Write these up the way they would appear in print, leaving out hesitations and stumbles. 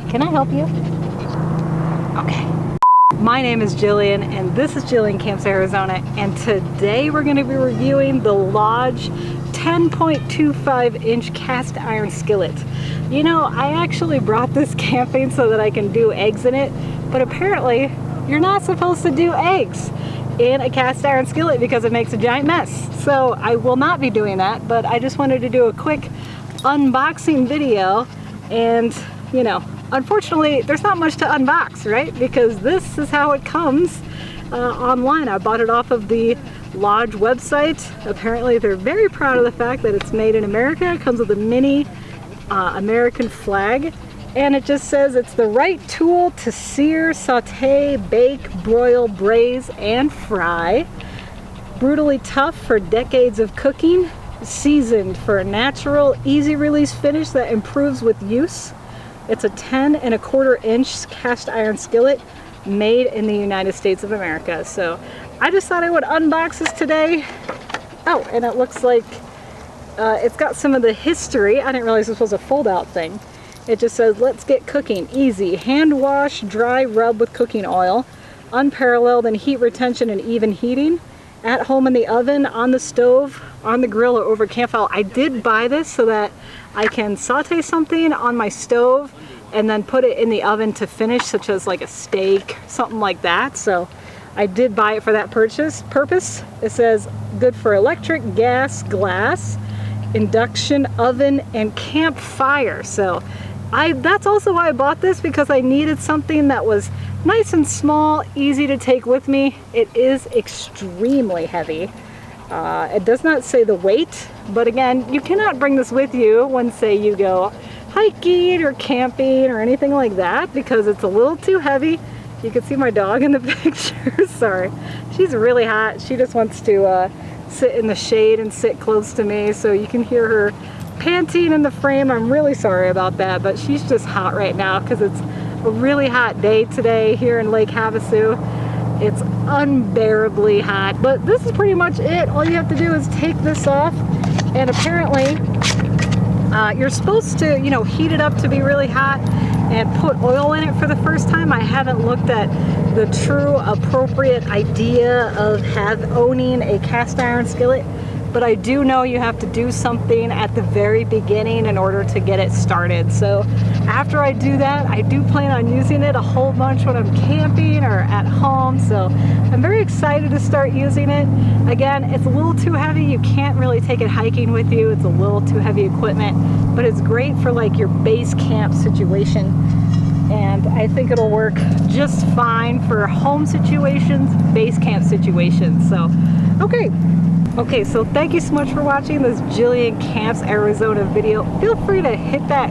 Can I help you? Okay. My name is Jillian, and this is Jillian Camps Arizona, and today we're going to be reviewing the Lodge 10.25-inch cast iron skillet. You know, I actually brought this camping so that I can do eggs in it, but apparently you're not supposed to do eggs in a cast iron skillet because it makes a giant mess. So I will not be doing that, but I just wanted to do a quick unboxing video, and you know, unfortunately there's not much to unbox, right? Because this is how it comes online. I bought it off of the Lodge website. Apparently they're very proud of the fact that it's made in America. It comes with a mini American flag, and it just says it's the right tool to sear, saute, bake, broil, braise, and fry. Brutally tough for decades of cooking, seasoned for a natural, easy release finish that improves with use. It's a 10.25-inch cast iron skillet made in the United States of America. So I just thought I would unbox this today. Oh, and it looks like it's got some of the history. I didn't realize this was a fold-out thing. It just says, let's get cooking easy. Hand wash, dry rub with cooking oil. Unparalleled in heat retention and even heating. At home in the oven, on the stove, on the grill, or over campfire. I did buy this so that I can saute something on my stove and then put it in the oven to finish, such as like a steak, something like that. So I did buy it for that purpose. It says good for electric, gas, glass, induction, oven, and campfire. So that's also why I bought this, because I needed something that was nice and small, easy to take with me. It is extremely heavy. It does not say the weight, but again, you cannot bring this with you when, say, you go hiking or camping or anything like that, because it's a little too heavy. You can see my dog in the picture. Sorry, she's really hot. She just wants to sit in the shade and sit close to me, so you can hear her panting in the frame. I'm really sorry about that, but she's just hot right now because it's a really hot day today here in Lake Havasu. It's unbearably hot, but this is pretty much it. All you have to do is take this off, and apparently you're supposed to, you know, heat it up to be really hot and put oil in it for the first time. I haven't looked at the true appropriate idea of owning a cast iron skillet, but I do know you have to do something at the very beginning in order to get it started. So after I do that, I do plan on using it a whole bunch when I'm camping or at home. So I'm very excited to start using it. Again, it's a little too heavy. You can't really take it hiking with you. It's a little too heavy equipment, but it's great for like your base camp situation. And I think it'll work just fine for home situations, base camp situations. So, okay, so thank you so much for watching this Jillian Camps Arizona video. Feel free to hit that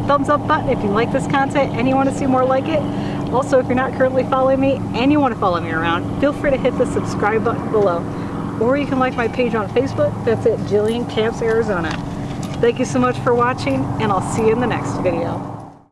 thumbs up button if you like this content and you want to see more like it. Also, if you're not currently following me and you want to follow me around, feel free to hit the subscribe button below. Or you can like my page on Facebook. That's at Jillian Camps Arizona. Thank you so much for watching, and I'll see you in the next video.